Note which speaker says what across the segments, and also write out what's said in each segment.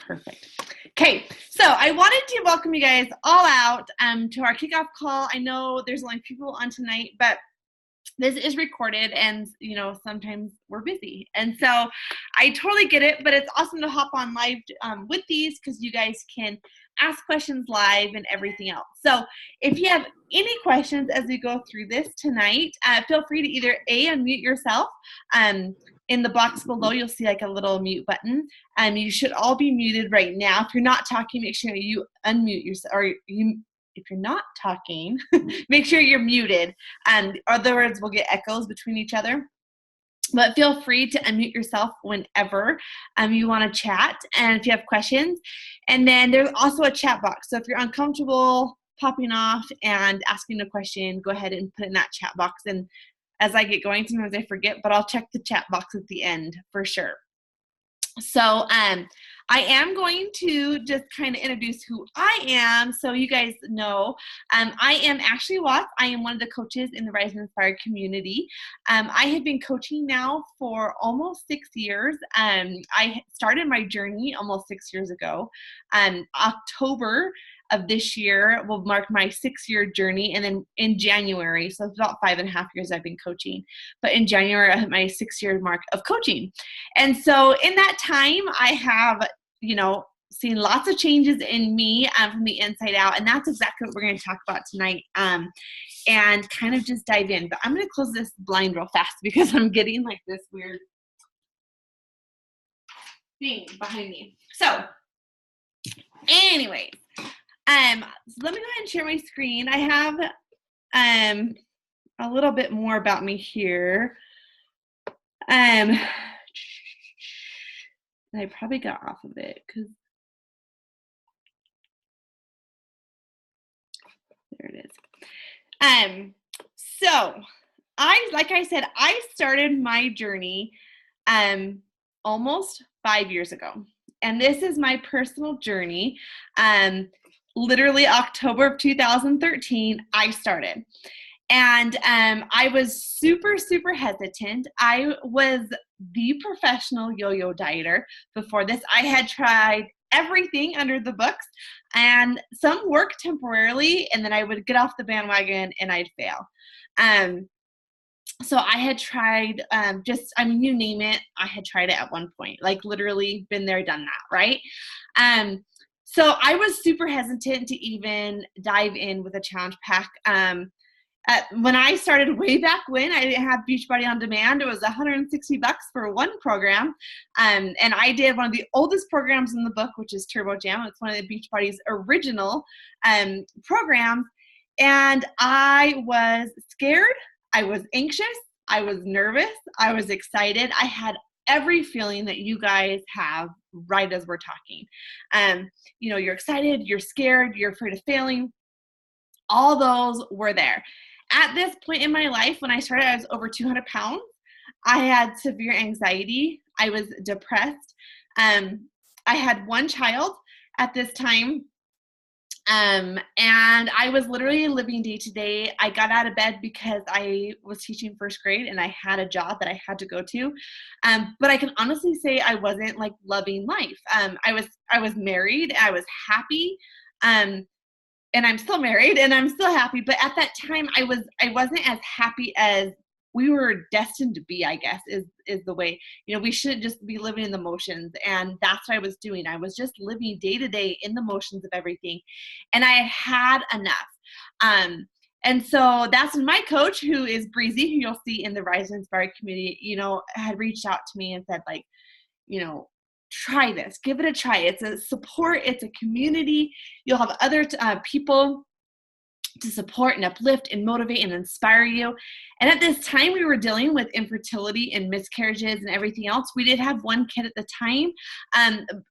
Speaker 1: Perfect. Okay, so I wanted to welcome you guys all out to our kickoff call. I know there's only people on tonight, but this is recorded and, you know, sometimes we're busy. And so I totally get it, but it's awesome to hop on live with these because you guys can ask questions live and everything else. So if you have any questions as we go through this tonight, feel free to either unmute yourself. In the box below, you'll see like a little mute button. You should all be muted right now. If you're not talking, make sure you unmute yourself, or if you're not talking, make sure you're muted. Otherwise, we'll get echoes between each other. But feel free to unmute yourself whenever you want to chat and if you have questions. And then there's also a chat box. So if you're uncomfortable popping off and asking a question, go ahead and put it in that chat box. And as I get going, sometimes I forget, but I'll check the chat box at the end for sure. So I am going to just kind of introduce who I am so you guys know. I am Ashley Watts. I am one of the coaches in the Rise and Inspire community. I have been coaching now for almost 6 years. I started my journey almost 6 years ago. October of this year will mark my 6-year journey, and then in January, so it's about 5.5 years I've been coaching, but in January I hit my 6-year mark of coaching. And so in that time I have, you know, seen lots of changes in me from the inside out, and that's exactly what we're going to talk about tonight, and kind of just dive in. But I'm going to close this blind real fast because I'm getting like this weird thing behind me. So anyways, so let me go ahead and share my screen. I have a little bit more about me here. And I probably got off of it because there it is. So like I said, I started my journey almost 5 years ago. And this is my personal journey. Literally October of 2013, I started. And I was super, super hesitant. I was the professional yo-yo dieter before this. I had tried everything under the books, and some worked temporarily, and then I would get off the bandwagon and I'd fail. So I had tried you name it, I had tried it at one point, like literally been there, done that, right? So I was super hesitant to even dive in with a challenge pack. When I started way back when, I didn't have Beachbody On Demand. It was $160 for one program. And I did one of the oldest programs in the book, which is Turbo Jam. It's one of the Beachbody's original programs. And I was scared. I was anxious. I was nervous. I was excited. I had every feeling that you guys have right as we're talking. You know, you're excited, you're scared, you're afraid of failing. All those were there. At this point in my life, when I started, I was over 200 pounds. I had severe anxiety. I was depressed. I had one child at this time. And I was literally living day to day. I got out of bed because I was teaching first grade and I had a job that I had to go to. But I can honestly say I wasn't like loving life. I was married. I was happy. And I'm still married and I'm still happy. But at that time I wasn't as happy as we were destined to be, I guess, is the way. You know, we shouldn't just be living in the motions. And that's what I was doing. I was just living day to day in the motions of everything. And I had enough. And so that's when my coach, who is Breezy, who you'll see in the Rise and Inspire community, you know, had reached out to me and said, like, you know, try this, give it a try. It's a support, it's a community. You'll have other people to support and uplift and motivate and inspire you. And at this time, we were dealing with infertility and miscarriages and everything else. We did have one kid at the time.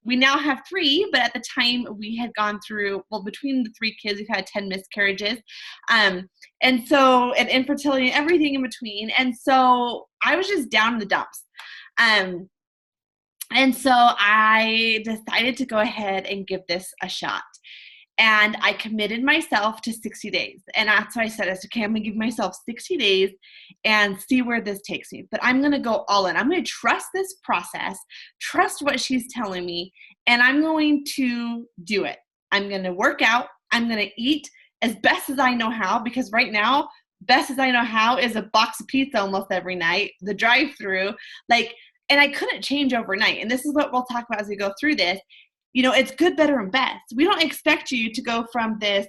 Speaker 1: We now have 3, but at the time we had gone through, well, between the 3 kids, we've had 10 miscarriages. And infertility and everything in between. And so I was just down in the dumps. And so I decided to go ahead and give this a shot. And I committed myself to 60 days. And that's what I said. I said, okay, I'm going to give myself 60 days and see where this takes me. But I'm going to go all in. I'm going to trust this process, trust what she's telling me, and I'm going to do it. I'm going to work out. I'm going to eat as best as I know how, because right now, best as I know how is a box of pizza almost every night, the drive-through, and I couldn't change overnight. And this is what we'll talk about as we go through this. It's good, better, and best. We don't expect you to go from this,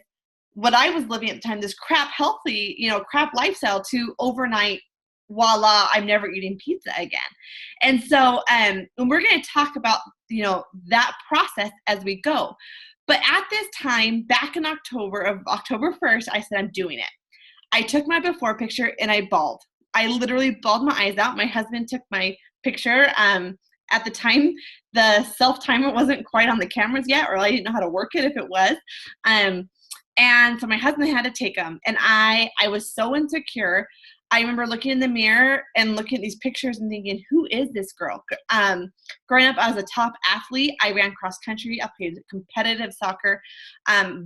Speaker 1: what I was living at the time, this crap healthy, crap lifestyle, to overnight, voila, I'm never eating pizza again. And so and we're going to talk about, that process as we go. But at this time, back in October 1st, I said, I'm doing it. I took my before picture and I bawled. I literally bawled my eyes out. My husband took my picture. At the time, the self-timer wasn't quite on the cameras yet, or I didn't know how to work it if it was. And so my husband had to take them. And I was so insecure. I remember looking in the mirror and looking at these pictures and thinking, who is this girl? Growing up, I was a top athlete. I ran cross country. I played competitive soccer,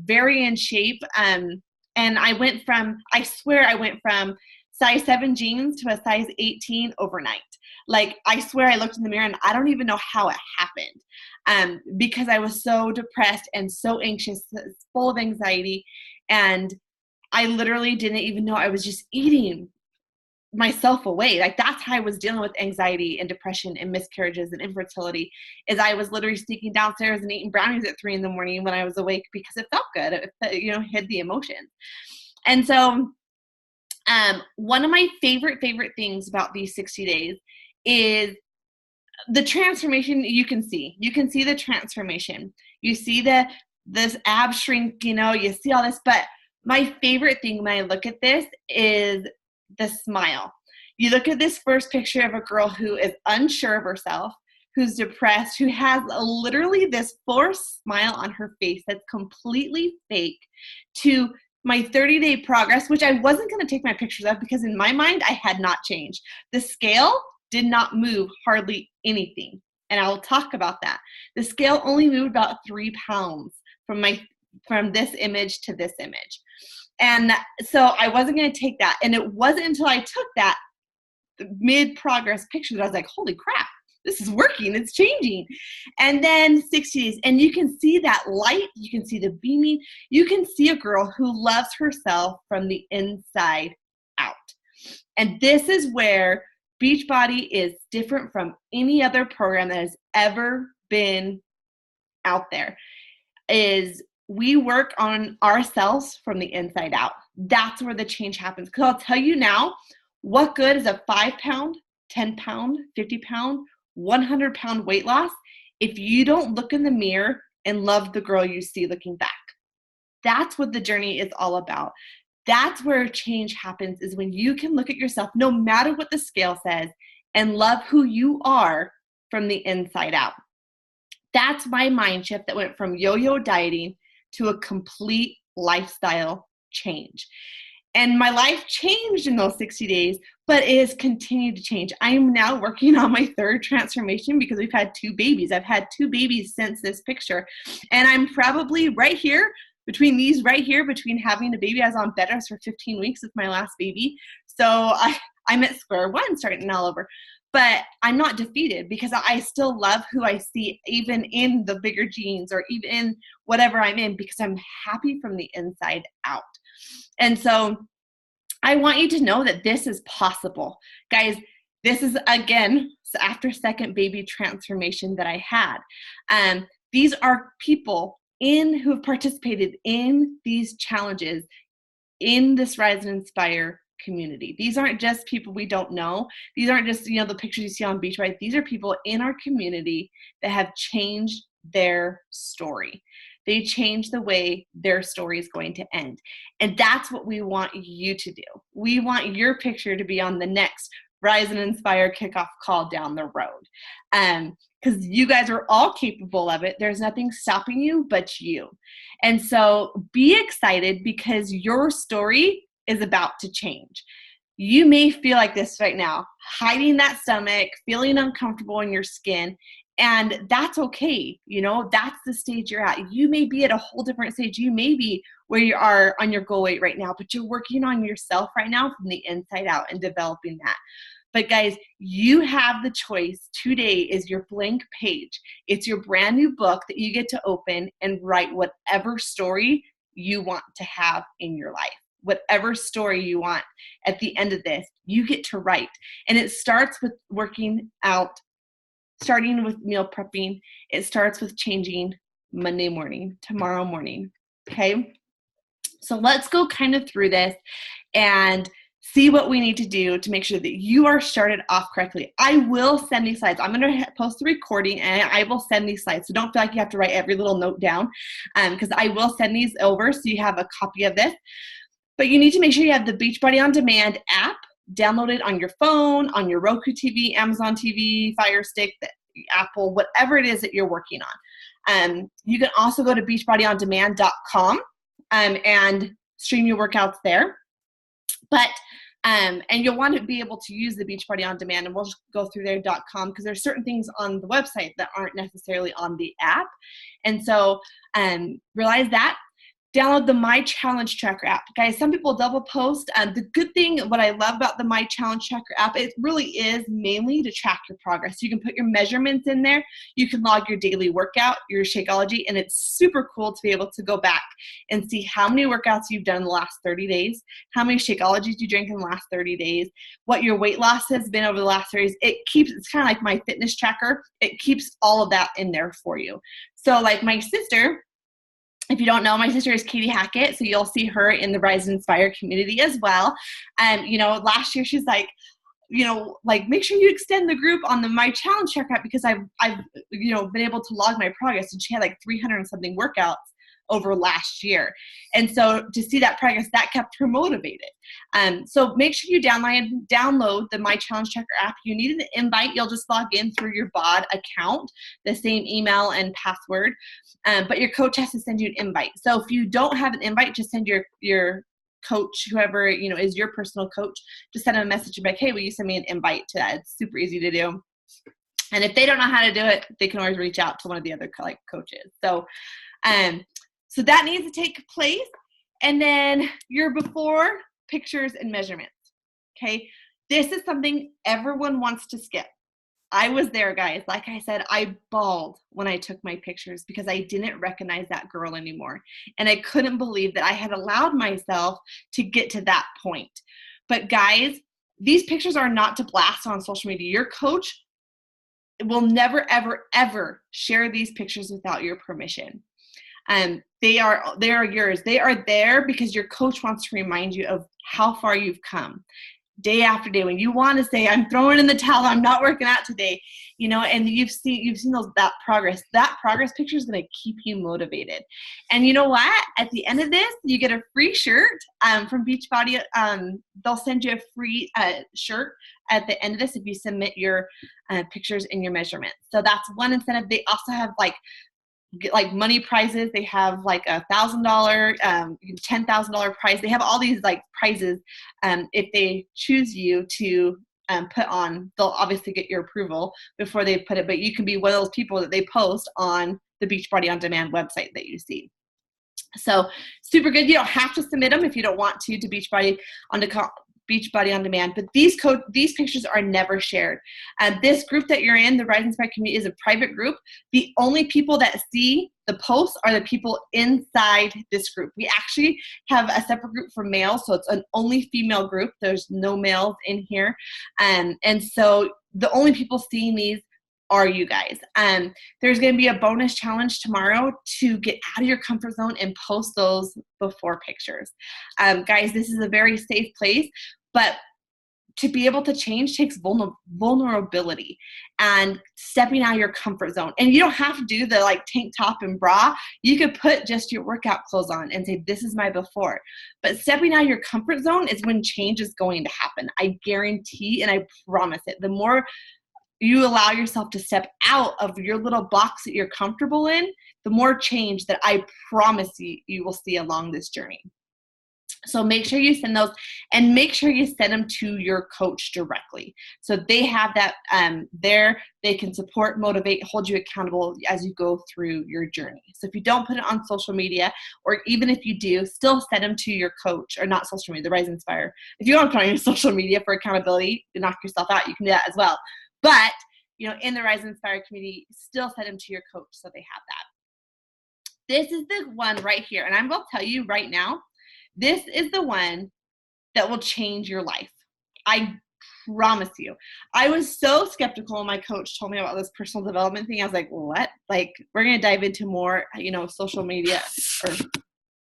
Speaker 1: very in shape. And I swear I went from size 7 jeans to a size 18 overnight. I swear I looked in the mirror and I don't even know how it happened, because I was so depressed and so anxious, full of anxiety. And I literally didn't even know I was just eating myself away. That's how I was dealing with anxiety and depression and miscarriages and infertility, is I was literally sneaking downstairs and eating brownies at 3 a.m. when I was awake, because it felt good. It hid the emotions. And so one of my favorite things about these 60 days is the transformation. You can see the transformation. You see this ab shrink, you see all this, but my favorite thing when I look at this is the smile. You look at this first picture of a girl who is unsure of herself, who's depressed, who has literally this forced smile on her face that's completely fake, to my 30-day progress, which I wasn't going to take my pictures of because in my mind, I had not changed. The scale did not move hardly anything. And I will talk about that. The scale only moved about 3 pounds from this image to this image. And so I wasn't going to take that. And it wasn't until I took that mid-progress picture that I was like, holy crap, this is working. It's changing. And then 60 days. And you can see that light. You can see the beaming. You can see a girl who loves herself from the inside out. And this is where Beachbody is different from any other program that has ever been out there, is we work on ourselves from the inside out. That's where the change happens. Because I'll tell you now, what good is a 5 pound, 10 pound, 50 pound, 100 pound weight loss if you don't look in the mirror and love the girl you see looking back? That's what the journey is all about. That's where change happens, is when you can look at yourself, no matter what the scale says, and love who you are from the inside out. That's my mind shift that went from yo-yo dieting to a complete lifestyle change. And my life changed in those 60 days, but it has continued to change. I am now working on my 3rd transformation because we've had 2 babies. I've had 2 babies since this picture. And I'm probably right here, between having a baby. I was on bed rest for 15 weeks with my last baby. So I'm at square one, starting all over. But I'm not defeated, because I still love who I see, even in the bigger jeans or even in whatever I'm in, because I'm happy from the inside out. And so I want you to know that this is possible. Guys, this is, again, after 2nd baby transformation that I had. These are people who have participated in these challenges in this Rise and Inspire community. These aren't just people we don't know. These aren't just, the pictures you see on Beachbody. These are people in our community that have changed their story. They changed the way their story is going to end. And that's what we want you to do. We want your picture to be on the next Rise and Inspire kickoff call down the road. Because you guys are all capable of it. There's nothing stopping you but you. And so be excited, because your story is about to change. You may feel like this right now, hiding that stomach, feeling uncomfortable in your skin, And that's okay. You know, that's the stage you're at. You may be at a whole different stage. You may be where you are on your goal weight right now, but you're working on yourself right now from the inside out and developing that. But guys, you have the choice. Today is your blank page. It's your brand new book that you get to open and write whatever story you want to have in your life. Whatever story you want at the end of this, you get to write. And it starts with working out, starting with meal prepping. It starts with changing Monday morning, tomorrow morning. Okay? So let's go kind of through this and see what we need to do to make sure that you are started off correctly. I will send these slides. I'm going to post the recording and I will send these slides. So don't feel like you have to write every little note down, because I will send these over so you have a copy of this. But you need to make sure you have the Beachbody On Demand app downloaded on your phone, on your Roku TV, Amazon TV, Fire Stick, Apple, whatever it is that you're working on. You can also go to beachbodyondemand.com and stream your workouts there. But and you'll want to be able to use the Beachbody On Demand, and we'll just go through there.com because there's certain things on the website that aren't necessarily on the app. And so realize that. Download the My Challenge Tracker app. Guys, some people double post. The good thing, what I love about the My Challenge Tracker app, it really is mainly to track your progress. You can put your measurements in there. You can log your daily workout, your Shakeology, and it's super cool to be able to go back and see how many workouts you've done in the last 30 days, how many Shakeologies you drank in the last 30 days, what your weight loss has been over the last 30 days. It's kind of like my fitness tracker. It keeps all of that in there for you. So like my sister, if you don't know, my sister is Katie Hackett, so you'll see her in the Rise and Inspire community as well. Last year she's like, make sure you extend the group on the My Challenge Tracker app because I've been able to log my progress, and she had like 300 and something workouts over last year. And so to see that progress, that kept her motivated. So make sure you download the My Challenge Tracker app. You need an invite. You'll just log in through your BOD account, the same email and password. But your coach has to send you an invite. So if you don't have an invite, just send your coach, whoever, is your personal coach, just send them a message and be like, hey, will you send me an invite to that? It's super easy to do. And if they don't know how to do it, they can always reach out to one of the other coaches. So that needs to take place. And then your before pictures and measurements. Okay. This is something everyone wants to skip. I was there, guys. Like I said, I bawled when I took my pictures because I didn't recognize that girl anymore. And I couldn't believe that I had allowed myself to get to that point. But guys, these pictures are not to blast on social media. Your coach will never, ever, ever share these pictures without your permission. They are yours. They are there because your coach wants to remind you of how far you've come day after day. When you want to say, I'm throwing in the towel, I'm not working out today, and you've seen that progress picture is going to keep you motivated. And you know what? At the end of this, you get a free shirt from Beachbody. They'll send you a free shirt at the end of this if you submit your pictures and your measurements. So that's one incentive. They also have like money prizes. They have like $1,000, $10,000 prize. They have all these like prizes. If they choose you to put on, they'll obviously get your approval before they put it, but you can be one of those people that they post on the Beachbody On Demand website that you see. So super good. You don't have to submit them if you don't want to Beachbody On Demand, but these pictures are never shared. This group that you're in, the Rise and Inspire community, is a private group. The only people that see the posts are the people inside this group. We actually have a separate group for males, so it's an only female group. There's no males in here. And so the only people seeing these are you guys. There's going to be a bonus challenge tomorrow to get out of your comfort zone and post those before pictures. Guys, this is a very safe place, but to be able to change takes vulnerability and stepping out of your comfort zone. And you don't have to do the like tank top and bra. You could put just your workout clothes on and say, this is my before. But stepping out of your comfort zone is when change is going to happen. I guarantee and I promise it. The more you allow yourself to step out of your little box that you're comfortable in, the more change that I promise you will see along this journey. So make sure you send those, and make sure you send them to your coach directly. So they have that there. They can support, motivate, hold you accountable as you go through your journey. So if you don't put it on social media, or even if you do, still send them to your coach, or not social media, the Rise Inspire. If you don't put on your social media for accountability to knock yourself out, you can do that as well. But, you know, in the Rise Inspire community, still send them to your coach so they have that. This is the one right here. And I'm going to tell you right now, this is the one that will change your life. I promise you. I was so skeptical when my coach told me about this personal development thing. I was like, what? Like, we're going to dive into more, you know, social media, or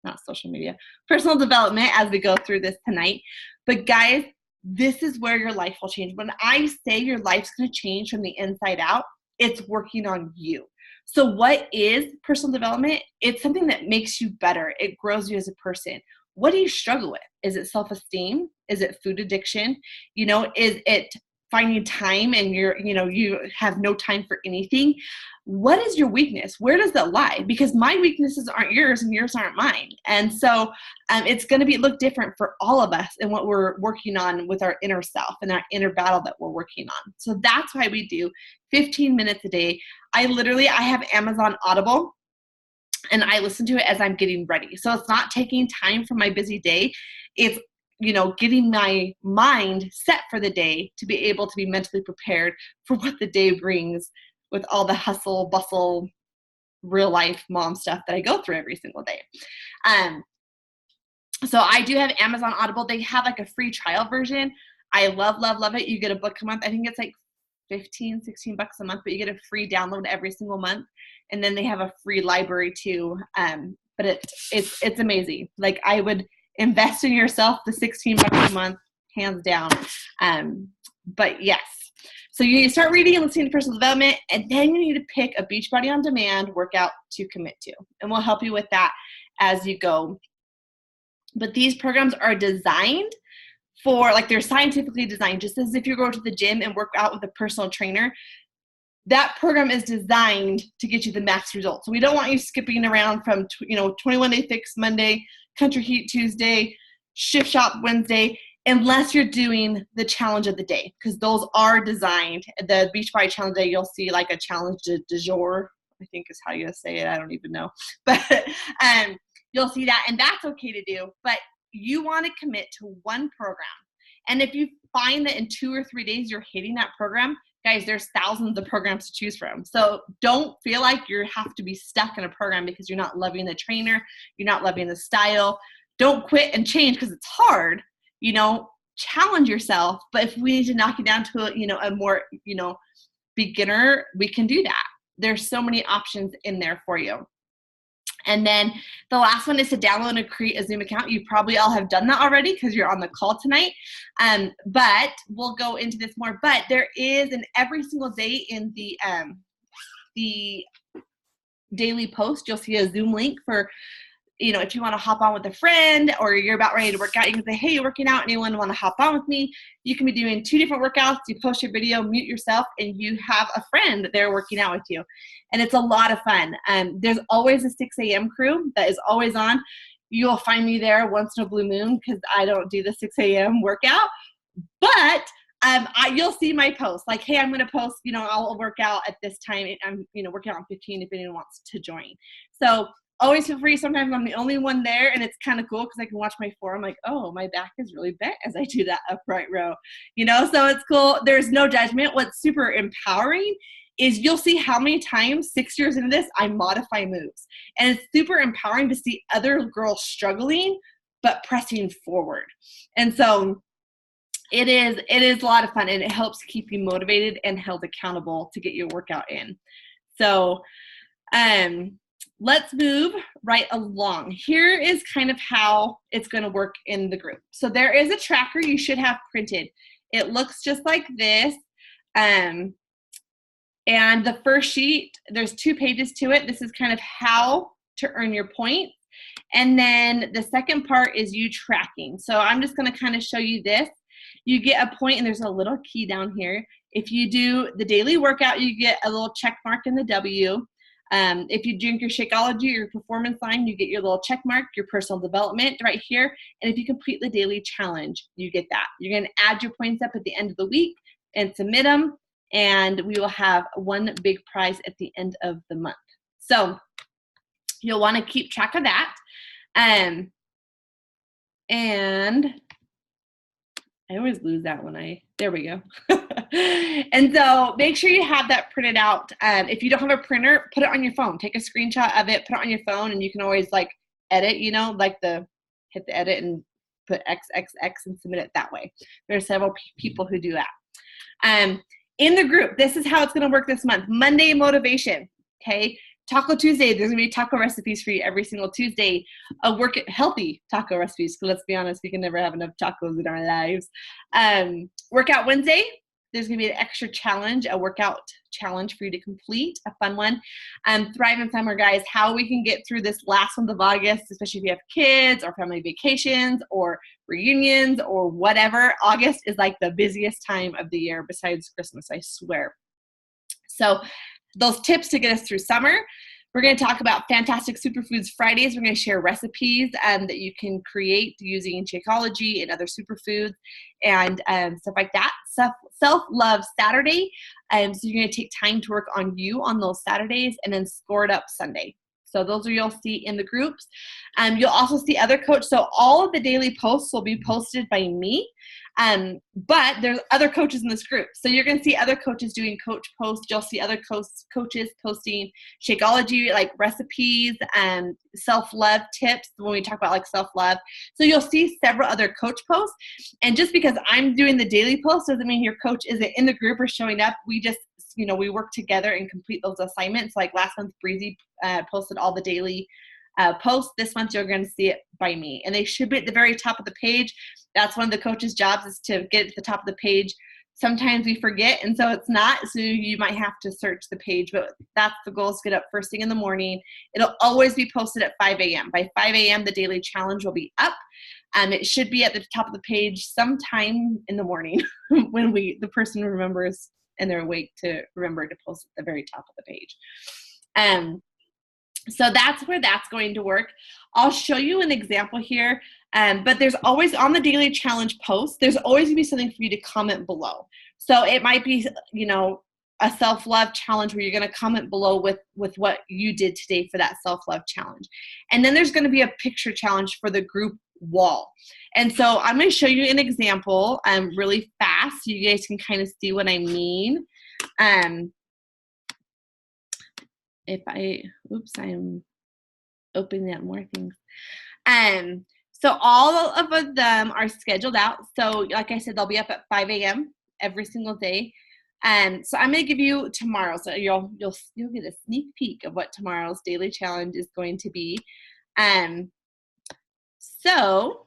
Speaker 1: not social media, personal development as we go through this tonight. But guys, this is where your life will change. When I say your life's going to change from the inside out, it's working on you. So what is personal development? It's something that makes you better. It grows you as a person. What do you struggle with? Is it self-esteem? Is it food addiction? You know, is it finding time and you have no time for anything? What is your weakness? Where does that lie? Because my weaknesses aren't yours and yours aren't mine. And so it's going to look different for all of us and what we're working on with our inner self and our inner battle that we're working on. So that's why we do 15 minutes a day. I have Amazon Audible, and I listen to it as I'm getting ready. So it's not taking time from my busy day. It's, you know, getting my mind set for the day to be able to be mentally prepared for what the day brings with all the hustle, bustle, real life mom stuff that I go through every single day. So I do have Amazon Audible. They have like a free trial version. I love, love, love it. You get a book a month. I think it's like 15, 16 bucks a month, but you get a free download every single month. And then they have a free library too. But it's amazing. Like, I would invest in yourself, the 16 bucks a month, hands down. But yes. So you need to start reading and listening to personal development, and then you need to pick a Beachbody On Demand workout to commit to. And we'll help you with that as you go. But these programs are designed for, like, they're scientifically designed, just as if you go to the gym and work out with a personal trainer. That program is designed to get you the max results. So we don't want you skipping around from 21-day fix Monday, country heat Tuesday, shift shop Wednesday, unless you're doing the challenge of the day, because those are designed. The Beachbody Challenge Day, you'll see like a challenge du jour, I think is how you say it. I don't even know. But you'll see that, and that's okay to do. But you want to commit to one program. And if you find that in 2 or 3 days you're hitting that program, guys, there's thousands of programs to choose from. So don't feel like you have to be stuck in a program because you're not loving the trainer, you're not loving the style. Don't quit and change because it's hard. You know, challenge yourself. But if we need to knock it down to a more beginner, we can do that. There's so many options in there for you. And then the last one is to download and create a Zoom account. You probably all have done that already because you're on the call tonight. But we'll go into this more. But there is every single day in the daily post, you'll see a Zoom link for, if you want to hop on with a friend or you're about ready to work out, you can say, hey, you're working out, anyone want to hop on with me? You can be doing 2 different workouts. You post your video, mute yourself, and you have a friend there working out with you. And it's a lot of fun. There's always a 6 a.m. crew that is always on. You'll find me there once in a blue moon because I don't do the 6 a.m. workout. But you'll see my post like, hey, I'm going to post, I'll work out at this time. I'm, working out on 15 if anyone wants to join. So always feel free. Sometimes I'm the only one there, and it's kind of cool because I can watch my form like, oh, my back is really bent as I do that upright row, so it's cool. There's no judgment. What's super empowering is you'll see how many times 6 years into this, I modify moves. And it's super empowering to see other girls struggling, but pressing forward. And so it is a lot of fun, and it helps keep you motivated and held accountable to get your workout in. So, let's move right along. Here is kind of how it's going to work in the group. So there is a tracker you should have printed. It looks just like this. And the first sheet, there's 2 pages to it. This is kind of how to earn your points. And then the second part is you tracking. So I'm just going to kind of show you this. You get a point, and there's a little key down here. If you do the daily workout, you get a little check mark in the W. If you drink your Shakeology or your performance line, you get your little check mark, your personal development right here. And if you complete the daily challenge, you get that. You're going to add your points up at the end of the week and submit them. And we will have one big prize at the end of the month. So you'll want to keep track of that. And I always lose that when there we go. And so make sure you have that printed out. If you don't have a printer, put it on your phone. Take a screenshot of it, put it on your phone, and you can always like edit, hit the edit and put XXX and submit it that way. There are several people who do that. In the group, this is how it's going to work this month. Monday motivation, okay? Taco Tuesday, there's going to be taco recipes for you every single Tuesday. Healthy taco recipes, because let's be honest, we can never have enough tacos in our lives. Workout Wednesday, there's going to be an extra challenge, a workout challenge for you to complete, a fun one. Thrive in Summer, guys, how we can get through this last month of August, especially if you have kids or family vacations or reunions or whatever. August is like the busiest time of the year besides Christmas, I swear. So those tips to get us through summer. We're going to talk about Fantastic Superfoods Fridays. We're going to share recipes that you can create using Shakeology and other superfoods and stuff like that. Self-love Saturday. So you're going to take time to work on you on those Saturdays and then score it up Sunday. So those are you'll see in the groups. You'll also see other coaches. So all of the daily posts will be posted by me. But there's other coaches in this group. So you're going to see other coaches doing coach posts. You'll see other coaches posting Shakeology, like recipes and self-love tips when we talk about like self-love. So you'll see several other coach posts. And just because I'm doing the daily post doesn't mean your coach isn't in the group or showing up. We just, we work together and complete those assignments. Like last month, Breezy posted all the daily posts. This month, you're going to see it by me. And they should be at the very top of the page. That's one of the coach's jobs, is to get it to the top of the page. Sometimes we forget, and so it's not. So you might have to search the page, but that's the goal, is get up first thing in the morning. It'll always be posted at 5 a.m. By 5 a.m., the daily challenge will be up. It should be at the top of the page sometime in the morning when the person remembers and they're awake to remember to post at the very top of the page. So that's where that's going to work. I'll show you an example here, but there's always, on the daily challenge post, there's always going to be something for you to comment below. So it might be, a self-love challenge where you're going to comment below with what you did today for that self-love challenge. And then there's going to be a picture challenge for the group wall. And so I'm going to show you an example really fast so you guys can kind of see what I mean. I'm opening up more things. So all of them are scheduled out. So like I said, they'll be up at 5 a.m. every single day. So I'm going to give you tomorrow. So you'll get a sneak peek of what tomorrow's daily challenge is going to be. So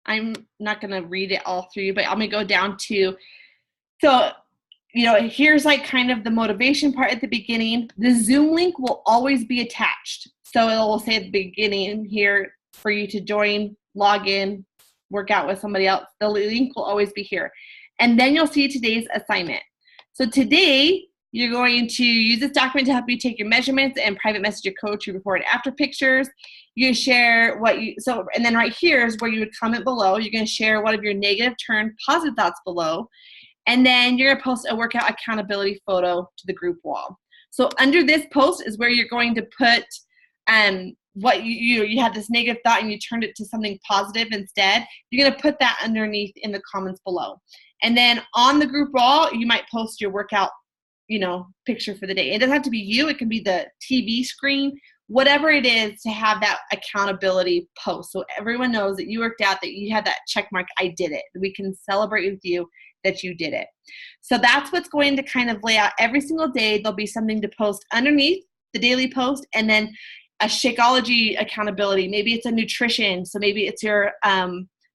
Speaker 1: I'm not going to read it all through you, but I'm going to go down to, here's like kind of the motivation part at the beginning. The Zoom link will always be attached. So it will say at the beginning here for you to join, log in, work out with somebody else. The link will always be here. And then you'll see today's assignment. So today, you're going to use this document to help you take your measurements and private message your coach your before and after pictures. You share and then right here is where you would comment below. You're going to share one of your negative turned positive thoughts below. And then you're going to post a workout accountability photo to the group wall. So under this post is where you're going to put what you had this negative thought and you turned it to something positive instead. You're going to put that underneath in the comments below. And then on the group wall, you might post your workout, picture for the day. It doesn't have to be you. It can be the TV screen, whatever it is, to have that accountability post. So everyone knows that you worked out, that you had that check mark, I did it. We can celebrate with you that you did it. So that's what's going to kind of lay out every single day. There'll be something to post underneath the daily post, and then a Shakeology accountability. Maybe it's a nutrition. So maybe it's your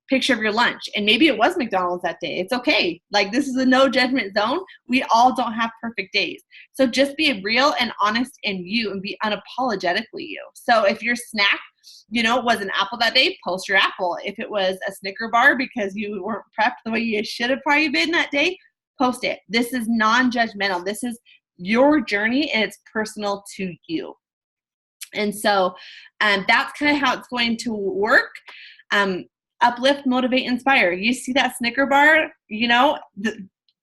Speaker 1: picture of your lunch, and maybe it was McDonald's that day. It's okay. Like, this is a no judgment zone. We all don't have perfect days. So just be real and honest in you and be unapologetically you. So if your snack, was an apple that day, post your apple. If it was a Snicker bar because you weren't prepped the way you should have probably been that day, post it. This is non-judgmental. This is your journey and it's personal to you. And so that's kind of how it's going to work. Uplift, motivate, inspire. You see that Snicker bar, you know,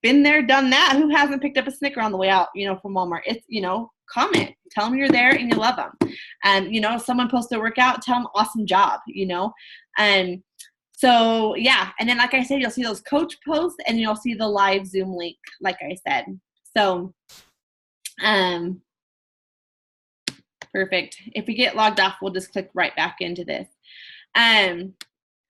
Speaker 1: been there, done that. Who hasn't picked up a Snicker on the way out, you know, from Walmart? It's, you know, comment, tell them you're there and you love them. And, you know, if someone posts a workout, tell them awesome job, you know. And so, yeah. And then, like I said, you'll see those coach posts and you'll see the live Zoom link, like I said. So, perfect. If we get logged off, we'll just click right back into this.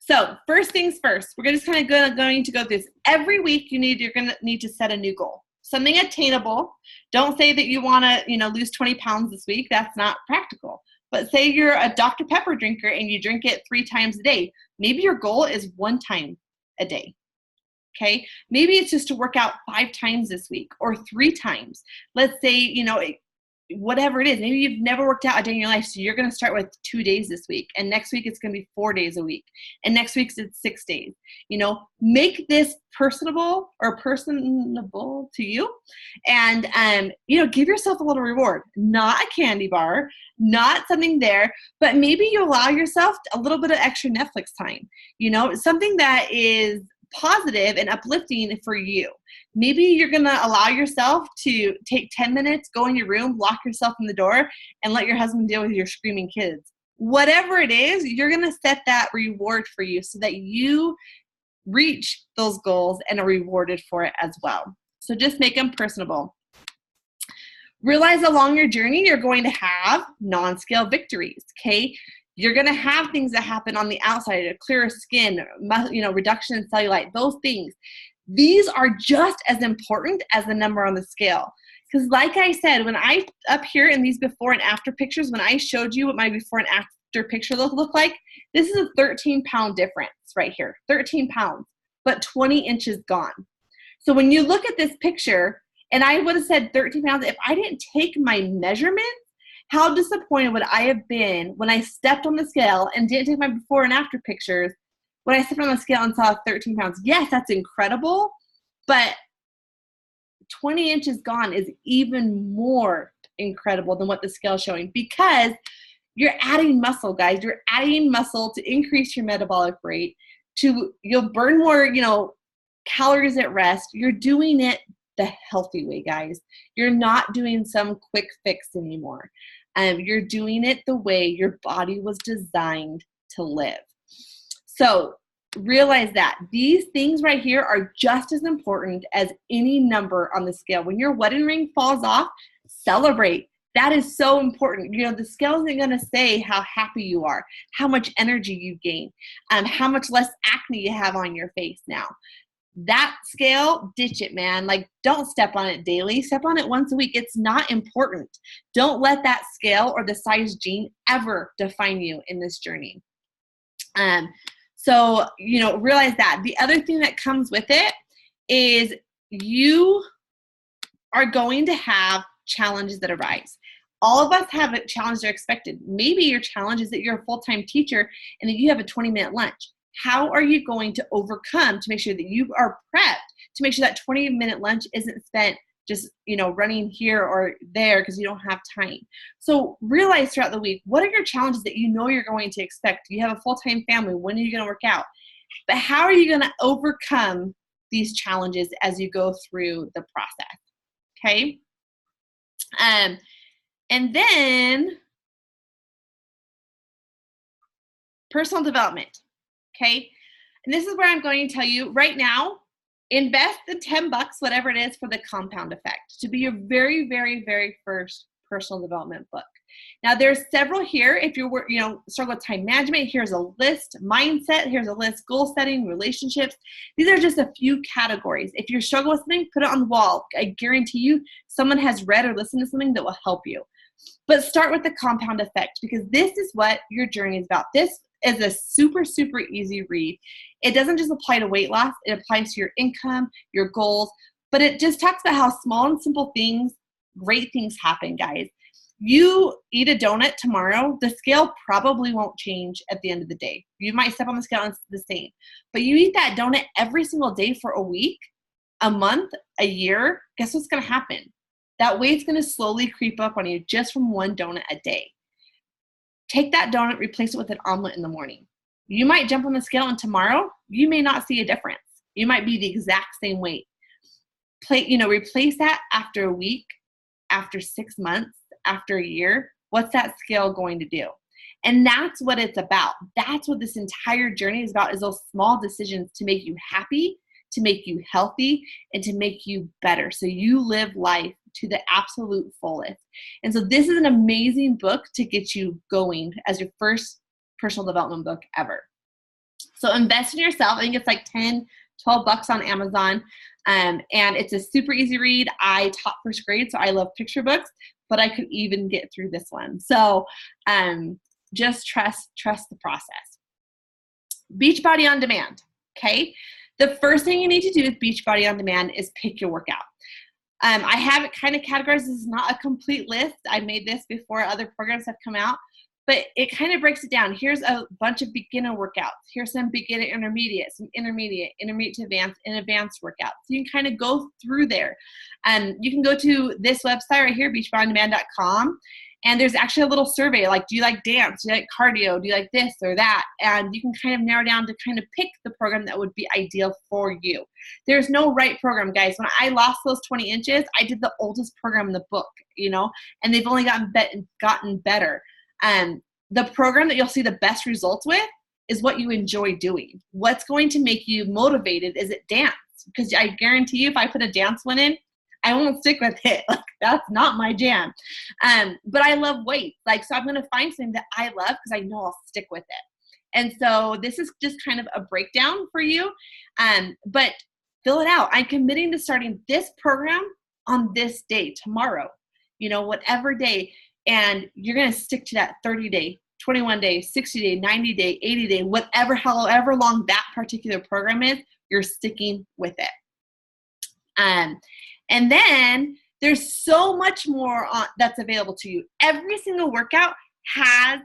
Speaker 1: So first things first, we're just kind of going to go through this. Every week you're going to need to set a new goal, something attainable. Don't say that you want to, you know, lose 20 pounds this week. That's not practical. But say you're a Dr. Pepper drinker and you drink it 3 times a day. Maybe your goal is 1 time a day. Okay. Maybe it's just to work out 5 times this week or 3 times. Let's say, you know, whatever it is, maybe you've never worked out a day in your life. So you're going to start with 2 days this week. And next week it's going to be 4 days a week. And next week's it's 6 days. You know, make this personable to you. And, you know, give yourself a little reward, not a candy bar, not something there, but maybe you allow yourself a little bit of extra Netflix time, you know, something that is positive and uplifting for you. Maybe you're going to allow yourself to take 10 minutes, go in your room, lock yourself in the door, and let your husband deal with your screaming kids. Whatever it is, you're going to set that reward for you so that you reach those goals and are rewarded for it as well. So just make them personable. Realize along your journey, you're going to have non-scale victories, okay? You're going to have things that happen on the outside, a clearer skin, you know, reduction in cellulite, those things. These are just as important as the number on the scale. Because like I said, when I, up here in these before and after pictures, when I showed you what my before and after picture look like, this is a 13-pound difference right here, 13 pounds, but 20 inches gone. So when you look at this picture, and I would have said 13 pounds, if I didn't take my measurements, how disappointed would I have been when I stepped on the scale and didn't take my before and after pictures, when I stepped on the scale and saw 13 pounds. Yes, that's incredible, but 20 inches gone is even more incredible than what the scale is showing, because you're adding muscle, guys. You're adding muscle to increase your metabolic rate, you'll burn more, you know, calories at rest. You're doing it the healthy way, guys. You're not doing some quick fix anymore. You're doing it the way your body was designed to live. So realize that these things right here are just as important as any number on the scale. When your wedding ring falls off, celebrate. That is so important. You know, the scale isn't going to say how happy you are, how much energy you gain, how much less acne you have on your face now. That scale, ditch it, man. Like, don't step on it daily. Step on it once a week. It's not important. Don't let that scale or the size gene ever define you in this journey. So, you know, realize that. The other thing that comes with it is you are going to have challenges that arise. All of us have a challenge that are expected. Maybe your challenge is that you're a full-time teacher and that you have a 20-minute lunch. How are you going to overcome to make sure that you are prepped to make sure that 20-minute lunch isn't spent just, you know, running here or there because you don't have time? So realize throughout the week, what are your challenges that you know you're going to expect? You have a full-time family. When are you going to work out? But how are you going to overcome these challenges as you go through the process? Okay. And then personal development. Okay. And this is where I'm going to tell you right now, invest the $10, whatever it is, for the compound effect to be your very, very, very first personal development book. Now there's several here. If you're, you know, struggle with time management, here's a list. Mindset, here's a list. Goal setting, relationships. These are just a few categories. If you struggle with something, put it on the wall. I guarantee you someone has read or listened to something that will help you. But start with the compound effect, because this is what your journey is about. This is a super, super easy read. It doesn't just apply to weight loss. It applies to your income, your goals, but it just talks about how small and simple things, great things happen, guys. You eat a donut tomorrow, the scale probably won't change at the end of the day. You might step on the scale and it's the same. But you eat that donut every single day for a week, a month, a year, guess what's going to happen? that weight's going to slowly creep up on you just from one donut a day. Take that donut, replace it with an omelet in the morning. You might jump on the scale, and tomorrow you may not see a difference. You might be the exact same weight. Replace that after a week, after 6 months, after a year. What's that scale going to do? And that's what it's about. That's what this entire journey is about, is those small decisions to make you happy, to make you healthy, and to make you better, so you live life to the absolute fullest. And so this is an amazing book to get you going as your first personal development book ever. So invest in yourself. I think it's like $10, $12 on Amazon. And it's a super easy read. I taught first grade, so I love picture books, but I could even get through this one. So just trust the process. Beachbody On Demand, okay? The first thing you need to do with Beachbody On Demand is pick your workout. I have it kind of categorized. This is not a complete list. I made this before other programs have come out, but it kind of breaks it down. Here's a bunch of beginner workouts. Here's some beginner intermediate, some intermediate to advanced, and advanced workouts. So you can kind of go through there. You can go to this website right here, beachbodyondemand.com. And there's actually a little survey, like, do you like dance? Do you like cardio? Do you like this or that? And you can kind of narrow down to kind of pick the program that would be ideal for you. There's no right program, guys. When I lost those 20 inches, I did the oldest program in the book, and they've only gotten better. The program that you'll see the best results with is what you enjoy doing. What's going to make you motivated is it dance. Because I guarantee you, if I put a dance one in, I won't stick with it. Like, that's not my jam. But I love weights. So I'm going to find something that I love because I know I'll stick with it. And so this is just kind of a breakdown for you. But fill it out. I'm committing to starting this program on this day, tomorrow, whatever day. And you're going to stick to that 30-day, 21-day, 60-day, 90-day, 80-day, however long that particular program is, you're sticking with it. And then there's so much more that's available to you. Every single workout has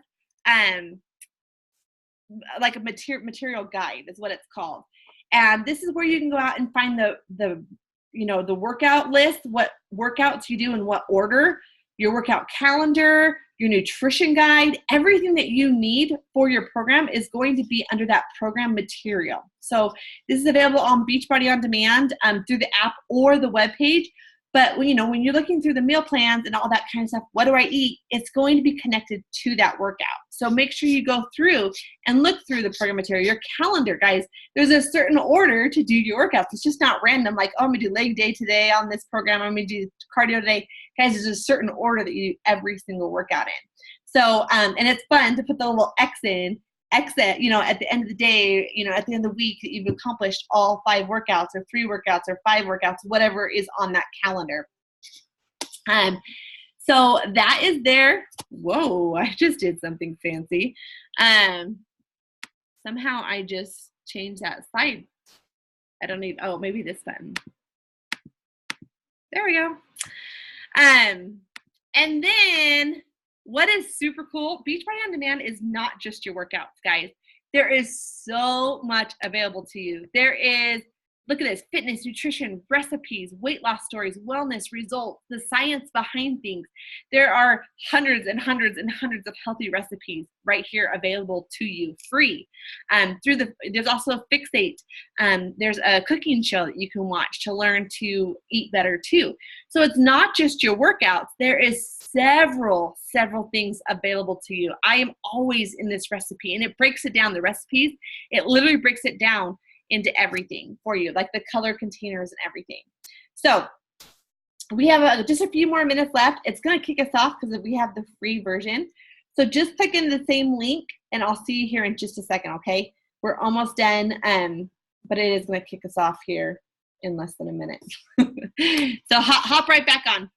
Speaker 1: like a material guide is what it's called. And this is where you can go out and find the workout list, what workouts you do in what order, your workout calendar, your nutrition guide, everything that you need for your program is going to be under that program material. So this is available on Beachbody On Demand through the app or the webpage. But when you're looking through the meal plans and all that kind of stuff, what do I eat? It's going to be connected to that workout. So make sure you go through and look through the program material. Your calendar, guys, there's a certain order to do your workouts. It's just not random, like, oh, I'm going to do leg day today on this program. I'm going to do cardio today. Guys, there's a certain order that you do every single workout in. So, and it's fun to put the little exit, at the end of the day, at the end of the week, that you've accomplished all 5 workouts or 3 workouts or 5 workouts, whatever is on that calendar. So that is there. Whoa, I just did something fancy. Somehow I just changed that side. I don't need, maybe this button. There we go. And then what is super cool, Beachbody On Demand is not just your workouts, guys. There is so much available to you. There is, look at this, fitness, nutrition, recipes, weight loss stories, wellness, results, the science behind things. There are hundreds and hundreds and hundreds of healthy recipes right here available to you free. There's also Fixate. There's a cooking show that you can watch to learn to eat better too. So it's not just your workouts. There is several things available to you. I am always in this recipe, and it breaks it down. The recipes, it literally breaks it down into everything for you, like the color containers and everything. So we have just a few more minutes left. It's going to kick us off because we have the free version. So just click in the same link, and I'll see you here in just a second, okay? We're almost done, but it is going to kick us off here in less than a minute. So hop right back on.